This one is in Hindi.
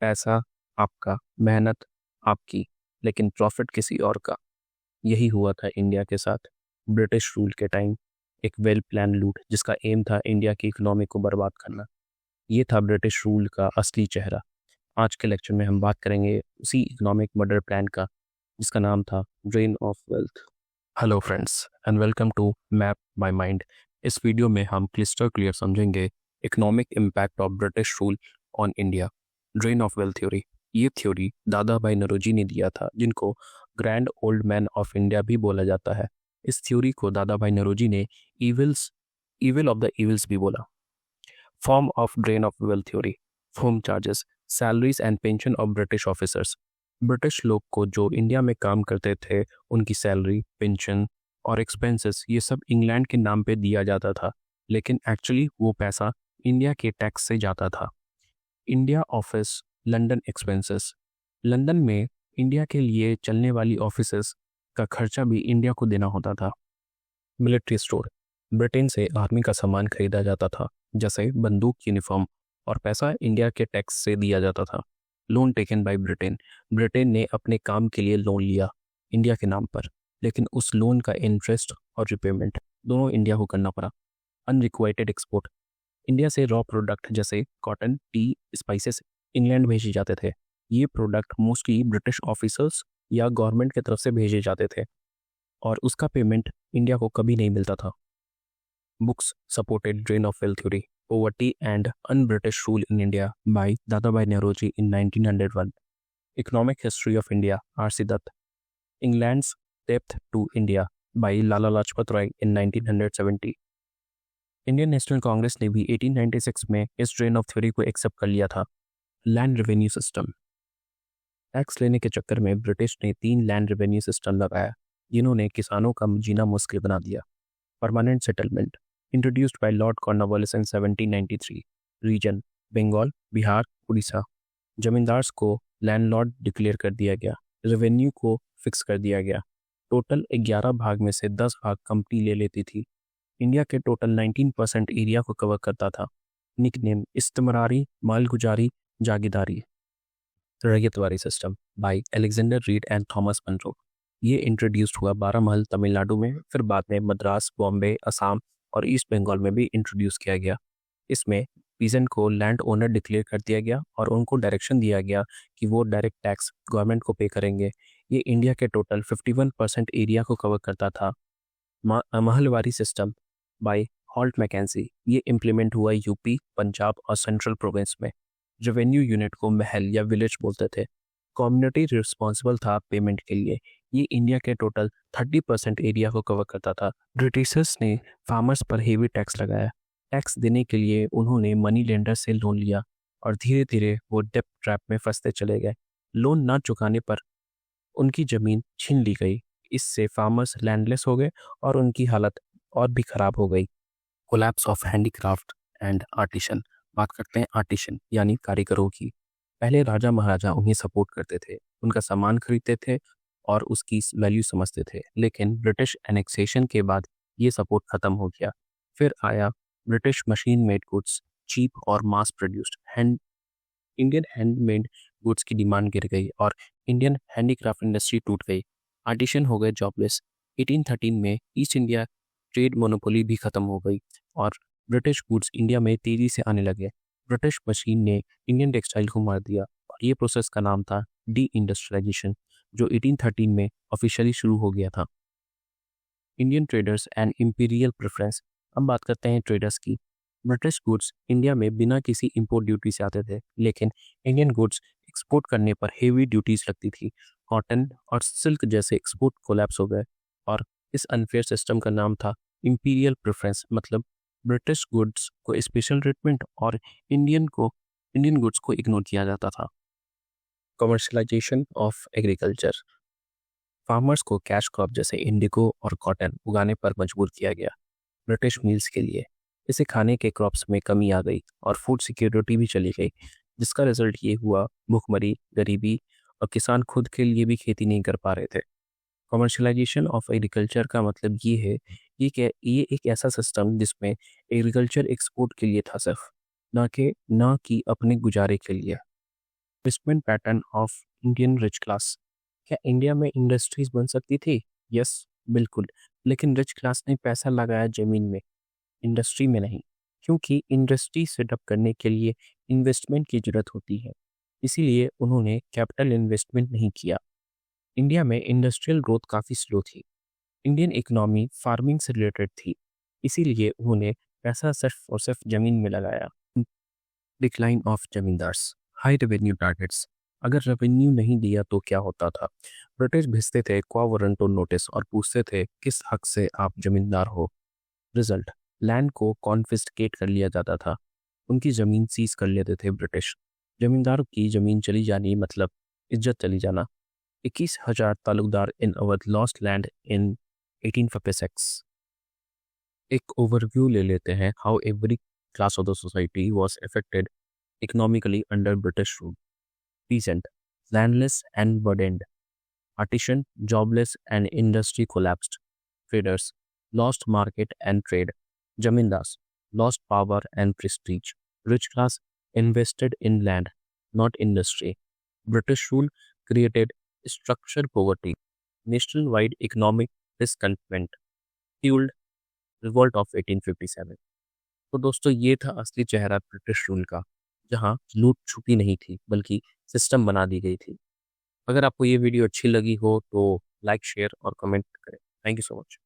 पैसा आपका, मेहनत आपकी, लेकिन प्रॉफिट किसी और का। यही हुआ था इंडिया के साथ ब्रिटिश रूल के टाइम। एक वेल प्लान लूट जिसका एम था इंडिया की इकोनॉमी को बर्बाद करना। ये था ब्रिटिश रूल का असली चेहरा। आज के लेक्चर में हम बात करेंगे उसी इकोनॉमिक मर्डर प्लान का जिसका नाम था drain of wealth. Hello friends and welcome to map my mind. इस वीडियो में हम क्लिस्टर क्लियर समझेंगे economic impact of British rule on India. Drain of wealth theory, ये थ्योरी दादा भाई नौरोजी ने दिया था, जिनको grand old man of India भी बोला जाता है। इस थ्योरी को दादा भाई नौरोजी ने इविल ऑफ द इविल्स भी बोला। Form of drain of wealth theory, home charges, salaries and pension of British officers. British लोग को जो इंडिया में काम करते थे उनकी सैलरी, पेंशन और एक्सपेंसेस ये सब इंग्लैंड के नाम पे दिया जाता था, लेकिन एक्चुअली वो पैसा इंडिया के टैक्स से जाता था। India office, London expenses, London में इंडिया के लिए चलने वाली ऑफिसेस का खर्चा भी इंडिया को देना होता था। मिलिट्री स्टोर, ब्रिटेन से आर्मी का सामान खरीदा जाता था, जैसे बंदूक, यूनिफॉर्म, और पैसा इंडिया के टैक्स से दिया जाता था। Loan taken by Britain, Britain ने अपने काम के लिए लोन लिया इंडिया के नाम पर, लेकिन उस लोन का इंटरेस्ट और रिपेमेंट दोनों इंडिया को करना पड़ा। अनरिक्वाइटेड एक्सपोर्ट, इंडिया से रॉ प्रोडक्ट जैसे कॉटन, टी, स्पाइसेस इंग्लैंड भेजे जाते थे। ये प्रोडक्ट मोस्टली ब्रिटिश ऑफिसर्स या गवर्नमेंट की तरफ से भेजे जाते थे और उसका पेमेंट इंडिया को कभी नहीं मिलता था। Books supported drain of wealth theory, poverty and un-British rule in India by Dadabhai Nehroji in 1901. Economic History of India, R.C. Dutt. England's Debt to India by Lala Lajpat Rai in 1970. Indian national Congress ने भी 1896 में इस ड्रेन ऑफ थ्योरी को एक्सेप्ट कर लिया था। लैंड रेवेन्यू सिस्टम, टैक्स लेने के चक्कर में ब्रिटिश ने 3 लैंड रेवेन्यू सिस्टम लगाया, जिन्होंने किसानों का जीना मुश्किल बना दिया। Permanent settlement, introduced by Lord Cornwallis in 1793. Region, Bengal, Bihar, Orissa. Zamindars को लैंडलॉर्ड डिक्लेयर कर दिया गया। रेवेन्यू को फिक्स कर दिया गया। टोटल 11 भाग में से 10 भाग कंपनी ले लेती थी। इंडिया के टोटल 19% एरिया को कवर करता था। निकनेम, इस्तेमरारी, मालगुजारी, जागीरदारी। Ryotwari system by Alexander Reid and Thomas Munro. ये इंट्रोड्यूस्ड हुआ 12 महल तमिलनाडु में, फिर बाद में मद्रास, बॉम्बे, असम और ईस्ट बंगाल में भी इंट्रोड्यूस किया गया। इसमें पीजेंट को लैंड ओनर डिक्लेयर कर दिया गया और उनको डायरेक्शन दिया गया कि वो डायरेक्ट टैक्स गवर्नमेंट को पे करेंगे। ये इंडिया के टोटल 51% एरिया को कवर करता था। Mahalwari system by Holt Mackenzie, ये इम्प्लीमेंट हुआ यूपी, पंजाब और सेंट्रल प्रोविंस में। रेवेन्यू यूनिट को महल या विलेज बोलते थे। कम्युनिटी रिस्पॉन्सिबल था पेमेंट के लिए। ये इंडिया के टोटल 30% एरिया को कवर करता था। ब्रिटिशर्स ने फार्मर्स पर हेवी टैक्स लगाया। टैक्स देने के लिए उन्होंने मनी लेंडर से लोन लिया और धीरे धीरे वो डेब्ट ट्रैप में फंसते चले गए। लोन ना चुकाने पर उनकी ज़मीन छीन ली गई। इससे फार्मर्स लैंडलेस हो गए और उनकी हालत और भी खराब हो गई। Collapse of handicraft and artisan, बात करते हैं आर्टिशन यानी कारीगरों की। पहले राजा महाराजा उन्हें सपोर्ट करते थे, उनका सामान खरीदते थे और उसकी वैल्यू समझते थे, लेकिन ब्रिटिश एनेक्सेशन के बाद ये सपोर्ट खत्म हो गया। फिर आया British machine made goods, cheap और mass produced. Indian handmade goods की डिमांड गिर गई और इंडियन हैंडीक्राफ्ट इंडस्ट्री टूट गई। आर्टिशन हो गए जॉबलेस। 1813 में ईस्ट इंडिया ट्रेड मोनोपोली भी खत्म हो गई और ब्रिटिश गुड्स इंडिया में तेजी से आने लगे। ब्रिटिश मशीन ने इंडियन टेक्सटाइल को मार दिया और ये प्रोसेस का नाम था डी इंडस्ट्रियलाइजेशन, जो 1813 में ऑफिशियली शुरू हो गया था। Indian traders and imperial preference, अब बात करते हैं ट्रेडर्स की। ब्रिटिश गुड्स इंडिया में बिना किसी इंपोर्ट ड्यूटी से आते थे, लेकिन इंडियन गुड्स एक्सपोर्ट करने पर हेवी ड्यूटीज लगती थी। कॉटन और सिल्क जैसे एक्सपोर्ट कोलैप्स हो गए और इस अनफेयर सिस्टम का नाम था इंपीरियल प्रेफरेंस, मतलब ब्रिटिश गुड्स को स्पेशल ट्रीटमेंट और इंडियन गुड्स को इग्नोर किया जाता था। कमर्शलाइजेशन ऑफ एग्रीकल्चर, फार्मर्स को कैश क्रॉप जैसे इंडिगो और कॉटन उगाने पर मजबूर किया गया ब्रिटिश मील्स के लिए। इसे खाने के क्रॉप्स में कमी आ गई और फूड सिक्योरिटी भी चली गई, जिसका रिजल्ट ये हुआ भूखमरी, गरीबी और किसान खुद के लिए भी खेती नहीं कर पा रहे थे। कमर्शलाइजेशन ऑफ एग्रीकल्चर का मतलब ये है ये एक ऐसा सिस्टम जिसमें एग्रीकल्चर एक्सपोर्ट के लिए था सिर्फ, ना कि अपने गुजारे के लिए। Investment pattern of Indian rich class. क्या इंडिया में इंडस्ट्रीज बन सकती थी? यस, बिल्कुल। लेकिन रिच क्लास ने पैसा लगाया जमीन में, इंडस्ट्री में नहीं। क्योंकि इंडस्ट्री सेटअप करने के लिए इन्वेस्टमेंट की जरूरत होती है, इसीलिए उन्होंने कैपिटल इन्वेस्टमेंट नहीं किया। इंडिया में इंडस्ट्रियल ग्रोथ काफ़ी स्लो थी। इंडियन इकोनॉमी फार्मिंग से रिलेटेड थी, इसीलिए उन्होंने पैसा सिर्फ और सिर्फ ज़मीन में लगाया। Decline of zamindars. High revenue targets. अगर रेवेन्यू नहीं दिया तो क्या होता था? ब्रिटिश भेजते थे क्वा वारंटो नोटिस और पूछते थे किस हक से आप जमींदार हो। रिजल्ट, लैंड को कॉन्फिस्केट कर लिया जाता था, उनकी ज़मीन सीज कर लेते थे ब्रिटिश। जमींदारों की ज़मीन चली जानी मतलब इज्जत चली जाना। 21,000 तालुकदार इन अवध लॉस्ट लैंड इन 1856। एक ओवरव्यू ले लेते हैं how every class of the society was affected economically under British rule. Pheasant, landless and burdened. Partition, jobless and industry collapsed. Traders, lost market and trade. Jamindars, lost power and prestige. Rich class invested in land, not industry. British rule created structural poverty. Nationwide economic discontentment fueled revolt of 1857. तो दोस्तों ये था असली चेहरा ब्रिटिश रूल का, जहाँ लूट छुपी नहीं थी बल्कि सिस्टम बना दी गई थी। अगर आपको ये वीडियो अच्छी लगी हो तो लाइक शेयर और कमेंट करें। Thank you so much.